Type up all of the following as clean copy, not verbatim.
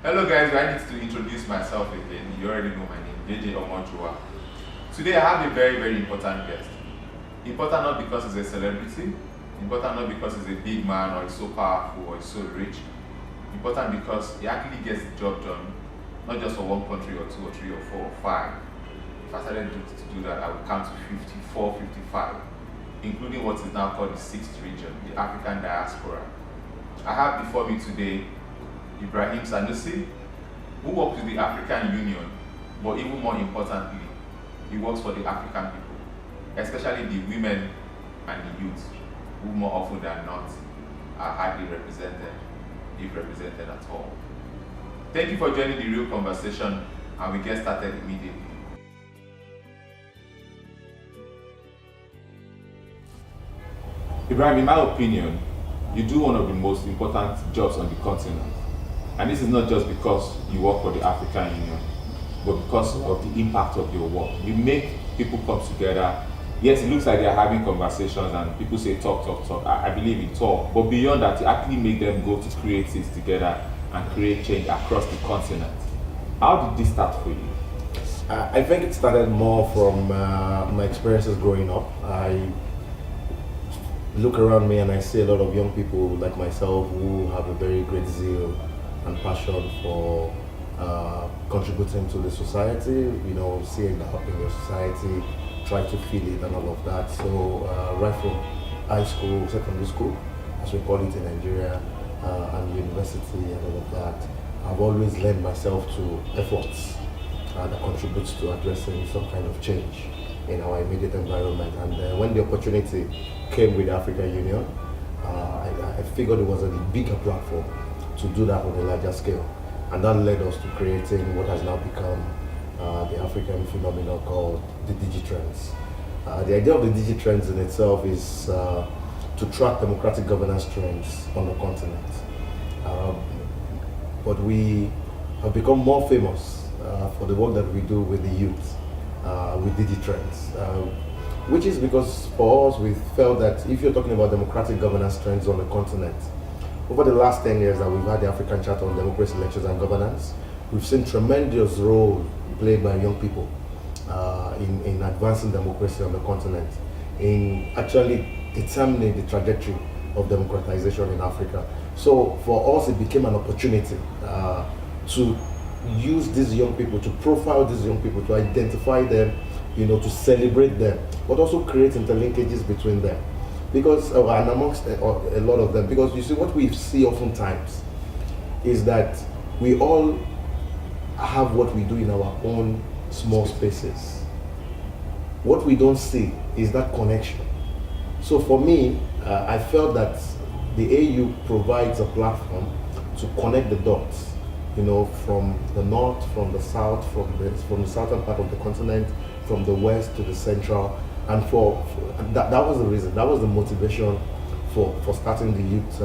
Hello guys, I need to introduce myself again. You already know my name, JJ Omojuwa. Today I have a very important guest. Important not because he's a celebrity, important not because he's a big man or he's so powerful or he's so rich. Important because he actually gets the job done, not just for one country or two or three or four or five. If I started to do that, I would count to 54, 55, including what is now called the sixth region, the African diaspora. I have before me today Ibraheem Sanusi, who works with the African Union, but even more importantly, he works for the African people, especially the women and the youth, who more often than not are hardly represented, if represented at all. Thank you for joining the real conversation, and we get started immediately. Ibrahim, in my opinion, you do one of the most important jobs on the continent. And this is not just because you work for the African Union, but because of the impact of your work. You make people come together. Yes, it looks like they're having conversations and people say talk. I believe in talk. But beyond that, you actually make them go to create things together and create change across the continent. How did this start for you? I think it started more from my experiences growing up. I look around me and I see a lot of young people like myself who have a very great zeal and passion for contributing to the society, seeing the help in your society, try to feel it and all of that. So right from high school, secondary school, as we call it in Nigeria, and university and all of that, I've always lent myself to efforts that contribute to addressing some kind of change in our immediate environment. And when the opportunity came with the African Union, I figured it was a bigger platform to do that on a larger scale, and that led us to creating what has now become the African phenomenon called the Digitrends. The idea of the Digitrends in itself is to track democratic governance trends on the continent. But we have become more famous for the work that we do with the youth, with Digitrends, which is because for us we felt that if you're talking about democratic governance trends on the continent, over the last 10 years that we've had the African Charter on Democracy, Elections and Governance, we've seen tremendous role played by young people in advancing democracy on the continent, in actually determining the trajectory of democratization in Africa. So for us, it became an opportunity to use these young people, to profile these young people, to identify them, to celebrate them, but also create interlinkages between them. Because, and amongst a lot of them, because you see, what we see oftentimes is that we all have what we do in our own small spaces. What we don't see is that connection. So for me, I felt that the AU provides a platform to connect the dots, from the north, from the south, from the southern part of the continent, from the west to the central. And that was the reason, that was the motivation for starting the youth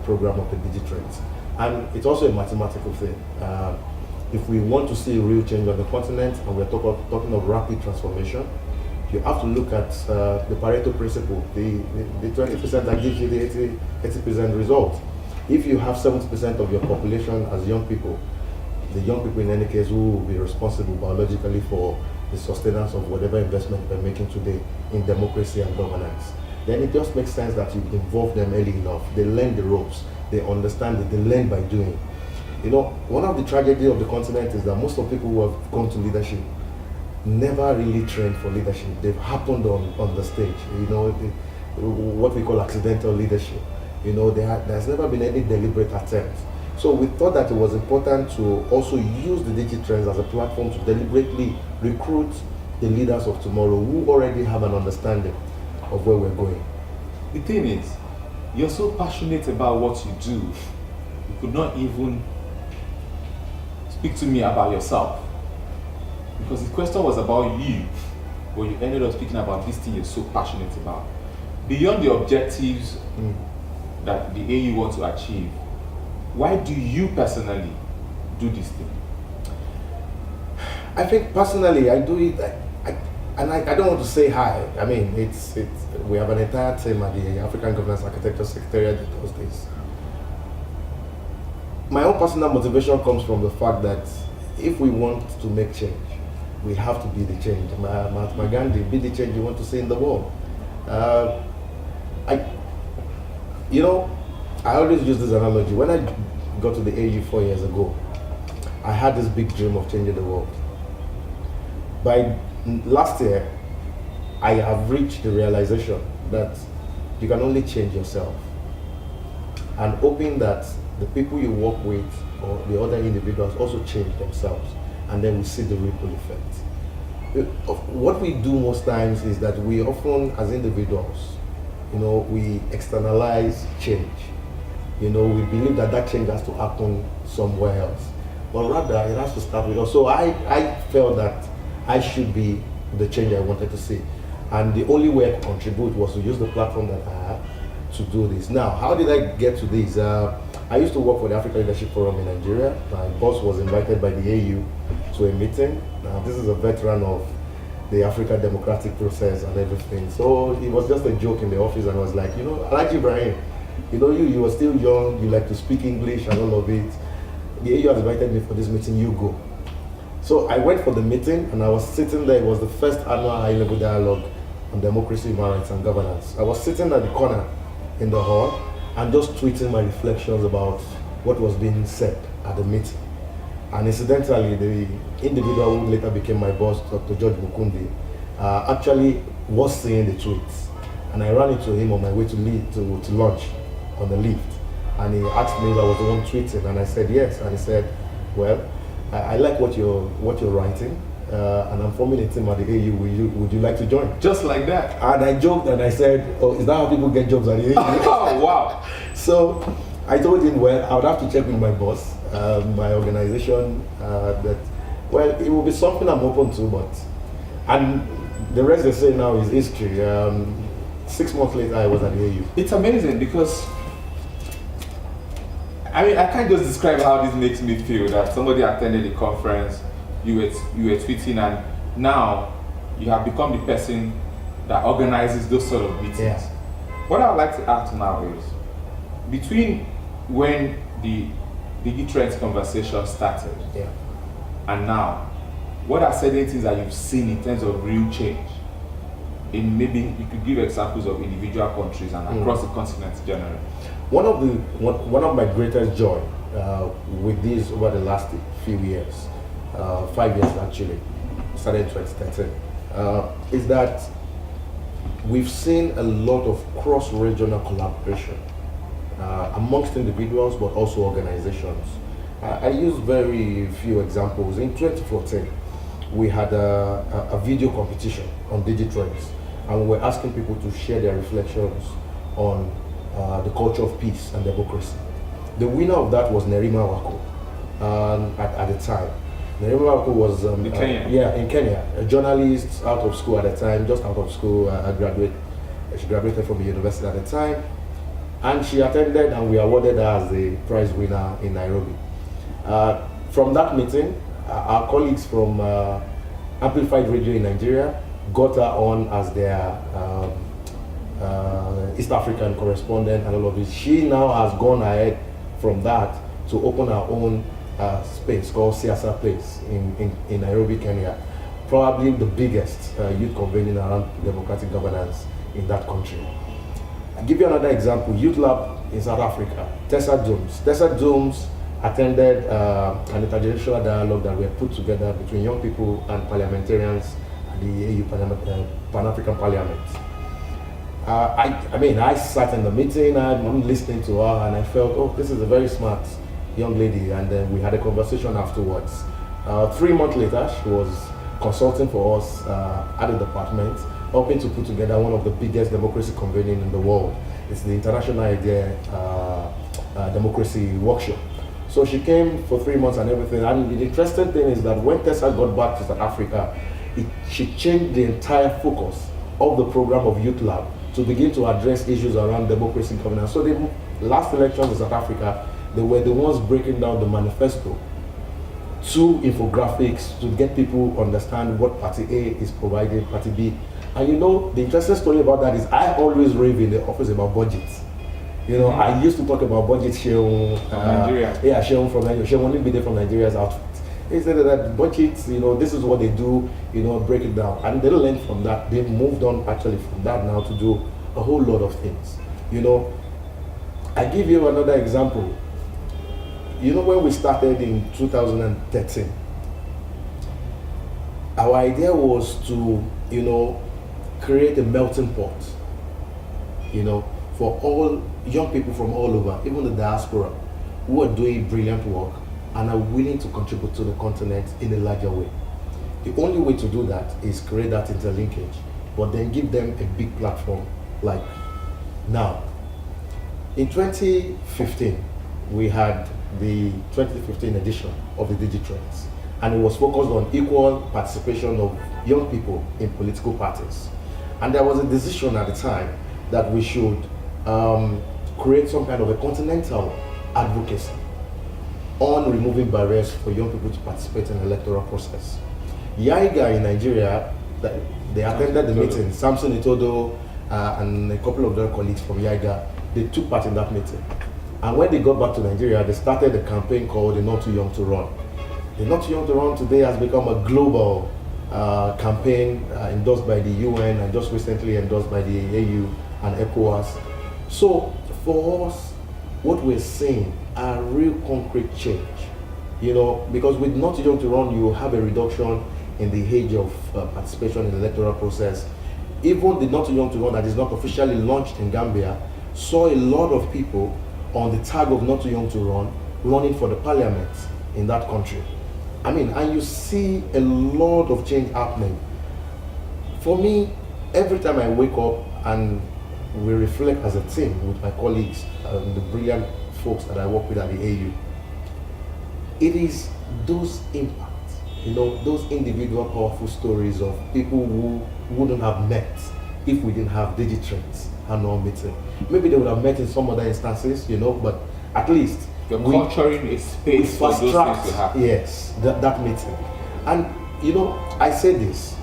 program of the Digitrends. And it's also a mathematical thing. If we want to see a real change on the continent, and we're talking of rapid transformation, you have to look at the Pareto principle, the 20% that gives you the 80% result. If you have 70% of your population as young people, the young people in any case who will be responsible biologically for the sustenance of whatever investment we're making today in democracy and governance, then it just makes sense that you involve them early enough. They learn the ropes, they understand it, they learn by doing. One of the tragedies of the continent is that most of the people who have come to leadership never really trained for leadership. They've happened on the stage, what we call accidental leadership. There's never been any deliberate attempt. So we thought that it was important to also use the Digitrends as a platform to deliberately recruit the leaders of tomorrow who already have an understanding of where we're going. The thing is, you're so passionate about what you do, you could not even speak to me about yourself. Because the question was about you, but you ended up speaking about this thing you're so passionate about. Beyond the objectives that the AU wants to achieve, why do you personally do this thing? I think personally I do it, I don't want to say hi. I mean, we have an entire team at the African Governance Architecture Secretariat that does this. my own personal motivation comes from the fact that if we want to make change, we have to be the change. Mahatma Gandhi, be the change you want to see in the world. I always use this analogy. When I got to the AU 4 years ago, I had this big dream of changing the world. By last year, I have reached the realization that you can only change yourself, and hoping that the people you work with or the other individuals also change themselves, and then we see the ripple effect. What we do most times is that we often, as individuals, we externalize change. We believe that change has to happen somewhere else, but rather it has to start with us. So I felt that I should be the change I wanted to see, and the only way I could contribute was to use the platform that I had to do this. Now, how did I get to this? I used to work for the African Leadership Forum in Nigeria. My boss was invited by the AU to a meeting. Now, this is a veteran of the African democratic process and everything. So it was just a joke in the office, and I was like, I like Ibraheem. You were still young, you like to speak English and all of it. The AU has invited me for this meeting, you go. So I went for the meeting, and I was sitting there. It was the first annual high-level dialogue on democracy, human rights, and governance. I was sitting at the corner in the hall and just tweeting my reflections about what was being said at the meeting. And incidentally, the individual who later became my boss, Dr. George Bukundi, actually was seeing the tweets. And I ran into him on my way to lunch on the lift. And he asked me if I was the one tweeting, and I said yes. And he said, well, I like what you're writing, and I'm forming a team at the AU. Would you like to join? Just like that. And I joked and I said, oh, is that how people get jobs at the AU? Oh, wow. So I told him, well, I would have to check with my boss, my organization, that, well, it will be something I'm open to, and the rest they say now is history. 6 months later, I was at the AU. It's amazing because, I can't just describe how this makes me feel, that somebody attended the conference, you were tweeting, and now you have become the person that organizes those sort of meetings. Yeah. What I would like to ask now is, between when the DigiTrends conversation started and now, what are certain things that you've seen in terms of real change? Maybe you could give examples of individual countries and across the continent generally. One of my greatest joy with this over the last few years, 5 years actually, started in 2013, is that we've seen a lot of cross-regional collaboration amongst individuals, but also organizations. I use very few examples. In 2014, we had a video competition on DigiTrends, and we were asking people to share their reflections on the culture of peace and democracy. The winner of that was Nerima Wako at the time. Nerima Wako was in Kenya. In Kenya, a journalist out of school at the time, just out of school. She graduated from the university at the time, and she attended, and we awarded her as the prize winner in Nairobi. From that meeting, our colleagues from Amplified Radio in Nigeria got her on as their East African correspondent and all of this. She now has gone ahead from that to open her own space called Siasa Place in Nairobi, Kenya. Probably the biggest youth convening around democratic governance in that country. I'll give you another example. Youth Lab in South Africa. Tessa Jones attended an intergenerational dialogue that were put together between young people and parliamentarians at the AU Pan-African Parliament. I sat in the meeting, I'm listening to her, and I felt, oh, this is a very smart young lady, and then we had a conversation afterwards. 3 months later, she was consulting for us at the department, helping to put together one of the biggest democracy convening in the world. It's the International Idea Democracy Workshop. So she came for 3 months and everything, and the interesting thing is that when Tessa got back to South Africa, she changed the entire focus of the program of Youth Lab to begin to address issues around democracy and governance. So the last elections in South Africa, they were the ones breaking down the manifesto, 2 infographics to get people understand what Party A is providing, Party B. And the interesting story about that is I always rave in the office about budgets. You know, I used to talk about budget Sheung, Nigeria. Yeah, Sheung from Nigeria. Sheung only be there from Nigeria's outfit. They said that budgets, you know, this is what they do, you know, break it down. And they learned from that. They moved on actually from that now to do a whole lot of things. You know, I give you another example. You know, when we started in 2013, our idea was to, you know, create a melting pot, you know, for all young people from all over, even the diaspora, who are doing brilliant work and are willing to contribute to the continent in a larger way. The only way to do that is create that interlinkage, but then give them a big platform like now. In 2015, we had the 2015 edition of the DigiTrends, and it was focused on equal participation of young people in political parties. And there was a decision at the time that we should create some kind of a continental advocacy on removing barriers for young people to participate in the electoral process. YAIGA in Nigeria, they attended the meeting. Samson Itodo and a couple of other colleagues from YAIGA, they took part in that meeting. And when they got back to Nigeria, they started a campaign called the Not Too Young to Run. The Not Too Young to Run today has become a global campaign endorsed by the UN and just recently endorsed by the AU and ECOWAS. So for us, what we're seeing are real concrete change, you know, because with Not Too Young to Run, you have a reduction in the age of participation in the electoral process. Even the Not Too Young to Run that is not officially launched in Gambia saw a lot of people on the tag of Not Too Young to Run running for the parliament in that country. I mean, and you see a lot of change happening. For me, every time I wake up and we reflect as a team with my colleagues, the brilliant folks that I work with at the AU, it is those impacts, you know, those individual powerful stories of people who wouldn't have met if we didn't have DigiTrends annual meeting. Maybe they would have met in some other instances, you know, but at least you're culturing a space for those things to happen. Yes, that meeting. And you know, I say this,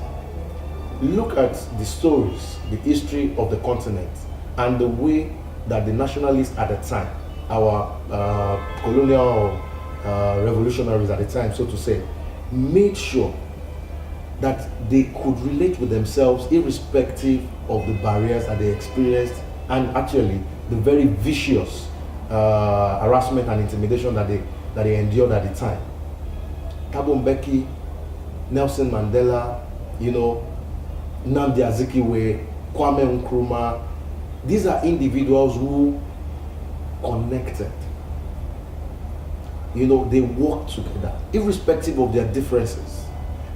look at the stories, the history of the continent, and the way that the nationalists at the time, our colonial revolutionaries at the time, so to say, made sure that they could relate with themselves irrespective of the barriers that they experienced, and actually the very vicious harassment and intimidation that they endured at the time. Thabo Mbeki, Nelson Mandela, you know, Nnamdi Azikiwe, Kwame Nkrumah, these are individuals who connected. You know, they worked together, irrespective of their differences.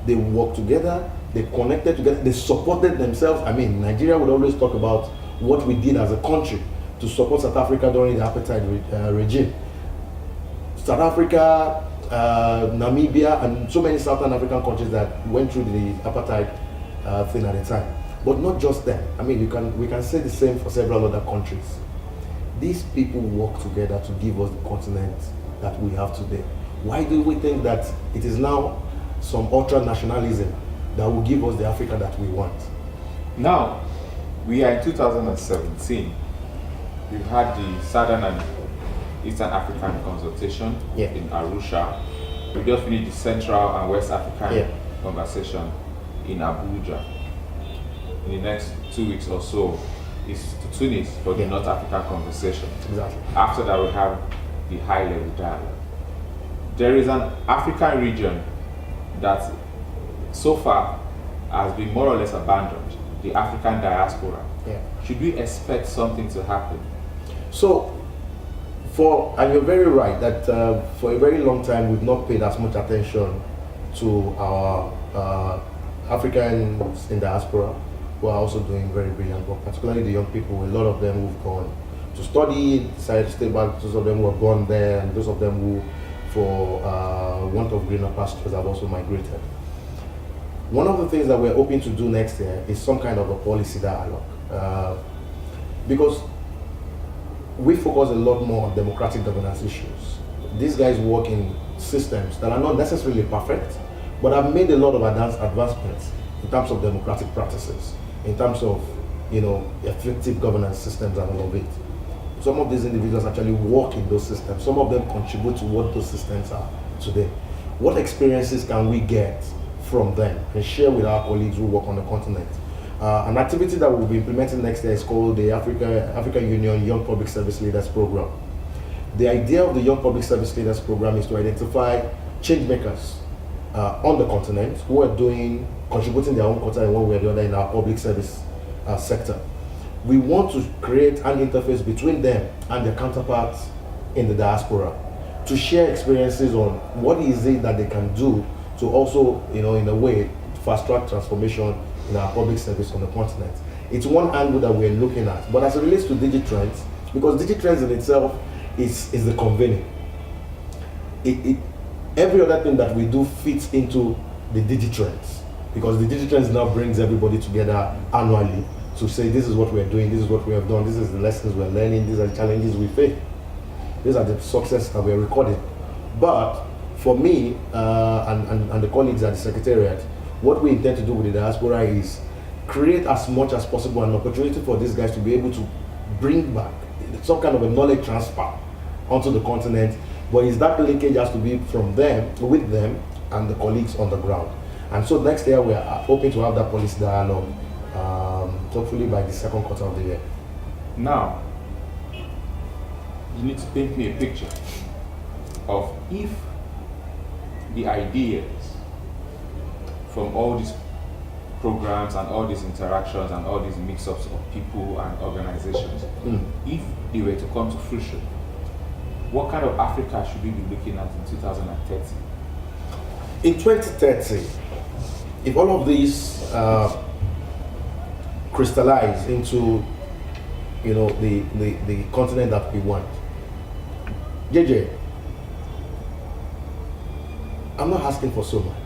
They worked together, they connected together, they supported themselves. I mean, Nigeria would always talk about what we did as a country to support South Africa during the apartheid regime. South Africa, Namibia, and so many Southern African countries that went through the apartheid thing at the time. But not just them. I mean, we can say the same for several other countries. These people work together to give us the continent that we have today. Why do we think that it is now some ultra-nationalism that will give us the Africa that we want? Now, we are in 2017. We've had the Southern and Eastern African consultation in Arusha. We just finished the Central and West African conversation in Abuja. In the next 2 weeks or so, is to Tunis for the North African conversation. Exactly. After that, we have the high-level dialogue. There is an African region that so far has been more or less abandoned, the African diaspora. Should we expect something to happen? So, and you're very right that for a very long time we've not paid as much attention to our Africans in diaspora who are also doing very brilliant work, particularly the young people. A lot of them who've gone to study, decided to stay back, those of them who were born there, and those of them who, for want of greener pastures, have also migrated. One of the things that we're hoping to do next year is some kind of a policy dialogue, because we focus a lot more on democratic governance issues. These guys work in systems that are not necessarily perfect, but have made a lot of advancements in terms of democratic practices, in terms of, you know, effective governance systems and all of it. some of these individuals actually work in those systems. Some of them contribute to what those systems are today. What experiences can we get from them and share with our colleagues who work on the continent? An activity that we'll be implementing next year is called the African Union Young Public Service Leaders Program. The idea of the Young Public Service Leaders Program is to identify change makers on the continent who are contributing their own quota in one way or the other in our public service sector. We want to create an interface between them and their counterparts in the diaspora to share experiences on what is it that they can do to also, in a way, fast track transformation in our public service on the continent. It's one angle that we're looking at. But as it relates to DigiTrends, because DigiTrends in itself is the convening. Every other thing that we do fits into the DigiTrends, because the DigiTrends now brings everybody together annually to say this is what we're doing, this is what we have done, this is the lessons we're learning, these are the challenges we face, these are the successes that we're recording. But for me and the colleagues at the Secretariat, what we intend to do with the diaspora is create as much as possible an opportunity for these guys to be able to bring back some kind of a knowledge transfer onto the continent, but is that linkage has to be from them, with them, and the colleagues on the ground. And so next year we are hoping to have that policy dialogue, hopefully by the second quarter of the year. Now, you need to paint me a picture of if the ideas from all these programs and all these interactions and all these mix-ups of people and organizations, if they were to come to fruition, what kind of Africa should we be looking at in 2030? In 2030, if all of these crystallize into, the continent that we want, JJ, I'm not asking for so much.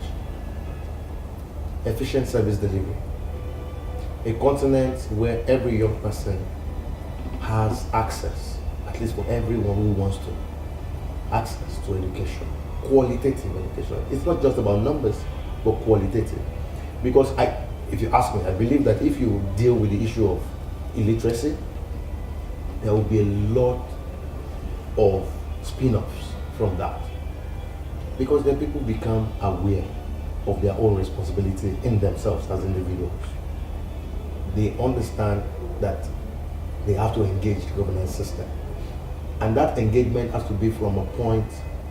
Efficient service delivery. A continent where every young person has access, at least for everyone who wants to, access to education, qualitative education. It's not just about numbers, but qualitative. Because if you ask me, I believe that if you deal with the issue of illiteracy, there will be a lot of spin-offs from that. Because then people become aware of their own responsibility in themselves as individuals. They understand that they have to engage the governance system. And that engagement has to be from a point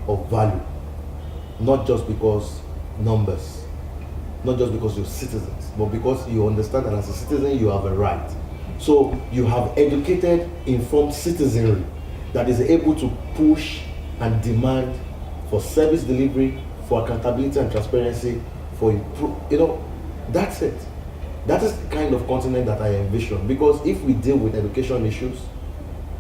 of value, not just because numbers, not just because you're citizens, but because you understand that as a citizen you have a right. So you have educated, informed citizenry that is able to push and demand for service delivery, for accountability and transparency, for that's it. That is the kind of continent that I envision. Because if we deal with education issues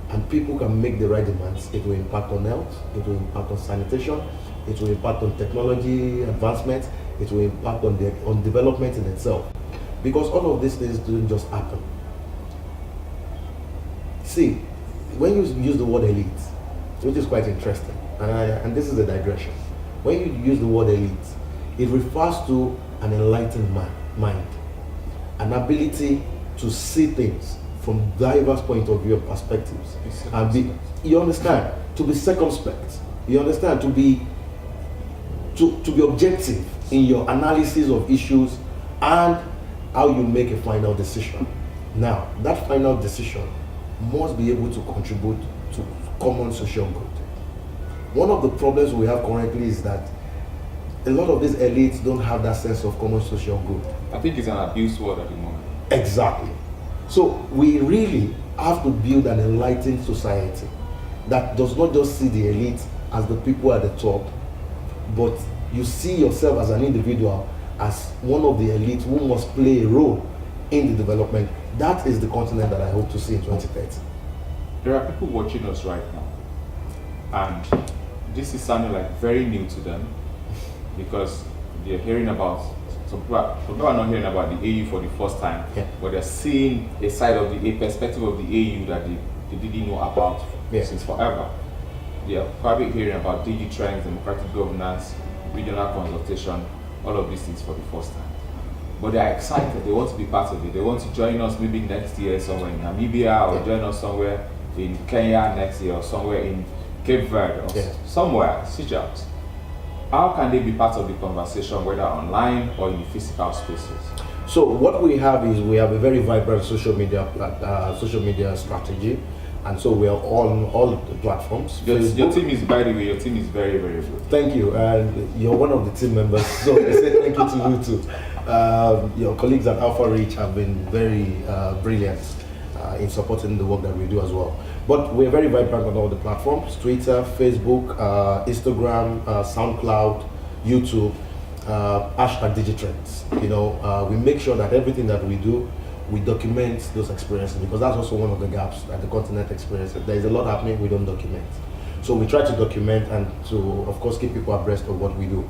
and people can make the right demands, it will impact on health, it will impact on sanitation, it will impact on technology advancement, it will impact on development in itself. Because all of these things don't just happen. See, when you use the word elite, which is quite interesting, and this is a digression. When you use the word elite, it refers to an enlightened mind, an ability to see things from diverse point of view and perspectives, and you understand, to be circumspect, you understand, to be objective in your analysis of issues and how you make a final decision. Now, that final decision must be able to contribute to common social good. One of the problems we have currently is that a lot of these elites don't have that sense of common social good. I think it's an abuse word at the moment. Exactly. So we really have to build an enlightened society that does not just see the elite as the people at the top, but you see yourself as an individual as one of the elite who must play a role in the development. That is the continent that I hope to see in 2030. There are people watching us right now, and this is sounding like very new to them, because they're hearing about, some people are not hearing about the AU for the first time, but they're seeing a side of a perspective of the AU that they didn't know about since forever. They are probably hearing about DigiTrends, democratic governance, regional consultation, all of these things for the first time. But they are excited, they want to be part of it. They want to join us maybe next year somewhere in Namibia, or join us somewhere in Kenya next year, or somewhere in Cape Verde, or somewhere, switch out. How can they be part of the conversation, whether online or in the physical spaces? So what we have is we have a very vibrant social media strategy, and so we are on all the platforms. Your team is, by the way, your team is very, very good. Thank you, and you're one of the team members, so I say thank you to you too. Your colleagues at Alpha Reach have been very brilliant in supporting the work that we do as well. But we're very vibrant on all the platforms: Twitter, Facebook, Instagram, SoundCloud, YouTube. Hashtag Digitrends. You know, we make sure that everything that we do, we document those experiences, because that's also one of the gaps that the continent experiences. There is a lot happening, we don't document. So we try to document and to, of course, keep people abreast of what we do.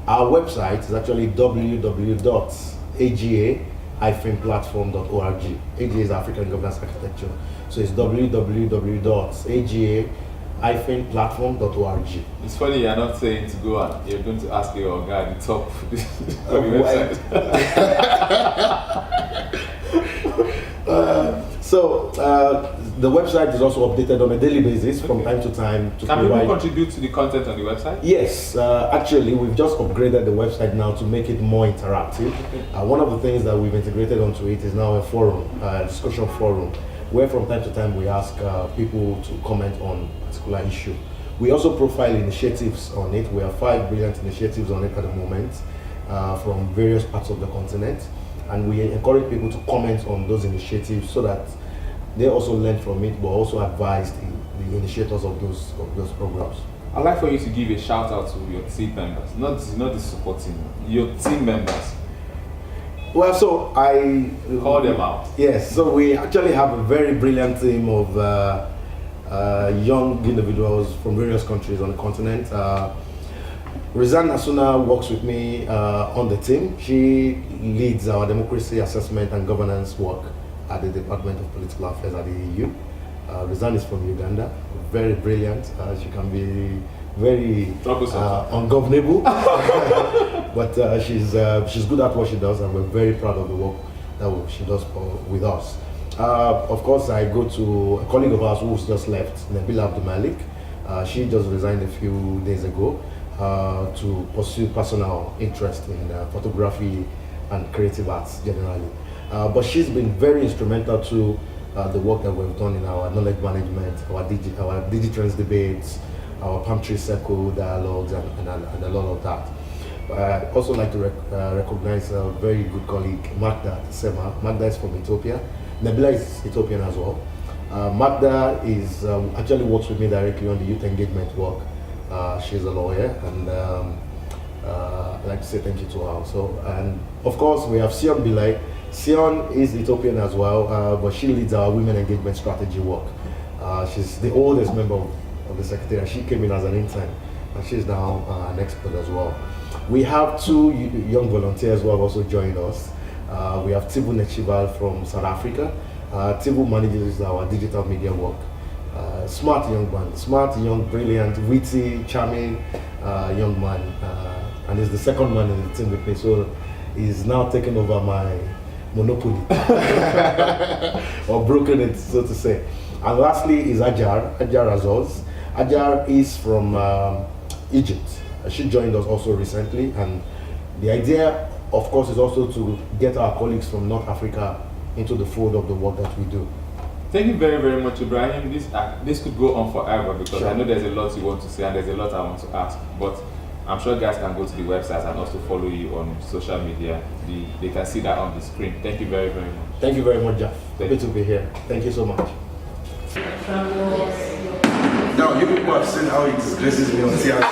Our website is actually www.aga-platform.org. AGA is African Governance Architecture. So it's www.aga-platform.org. It's funny you're not saying to go on, you're going to ask your guy at the top of the website. The website is also updated on a daily basis from time to time. Can people contribute to the content on the website? Yes, actually we've just upgraded the website now to make it more interactive. One of the things that we've integrated onto it is now a forum, discussion forum, where from time to time we ask people to comment on a particular issue. We also profile initiatives on it. We have 5 brilliant initiatives on it at the moment from various parts of the continent, and we encourage people to comment on those initiatives so that they also learn from it, but also advise the initiators of those programs. I'd like for you to give a shout out to your team members, not the support team, your team members. Well, so I call them out. Yes, so we actually have a very brilliant team of young individuals from various countries on the continent. Rizan Asuna works with me on the team. She leads our democracy assessment and governance work at the Department of Political Affairs at the EU. Rizan is from Uganda, very brilliant. She can be very ungovernable, but she's good at what she does, and we're very proud of the work that she does with us. Of course, I go to a colleague of ours who's just left, Nabila Abdul Malik. She just resigned a few days ago to pursue personal interest in photography and creative arts generally. But she's been very instrumental to the work that we've done in our knowledge management, our Digitrends debates, our palm tree circle dialogues, and a lot of that. I'd also like to recognize a very good colleague, Magda Sema. Magda is from Ethiopia. Nabila is Ethiopian as well. Magda is actually works with me directly on the youth engagement work. She's a lawyer, and I'd like to say thank you to her also. And of course, we have Sion Bilay. Sion is Ethiopian as well, but she leads our women engagement strategy work. She's the oldest member of the Secretariat. She came in as an intern, and she's now an expert as well. We have 2 young volunteers who have also joined us. We have Tibu Nechival from South Africa. Tibu manages our digital media work. Smart young man, smart, young, brilliant, witty, charming young man, and he's the second man in the team with me, so he's now taken over my monopoly, or broken it, so to say. And lastly is Ajar Azoz. Ajar is from Egypt. She joined us also recently, and the idea, of course, is also to get our colleagues from North Africa into the fold of the work that we do. Thank you very, very much, Ibrahim. This could go on forever, because I know there's a lot you want to say and there's a lot I want to ask, but I'm sure guys can go to the website and also follow you on social media. They can see that on the screen. Thank you very, very much. Thank you very much, Jeff. Happy to be here. Thank you so much. Now, you people have seen how it disgraces me on TR.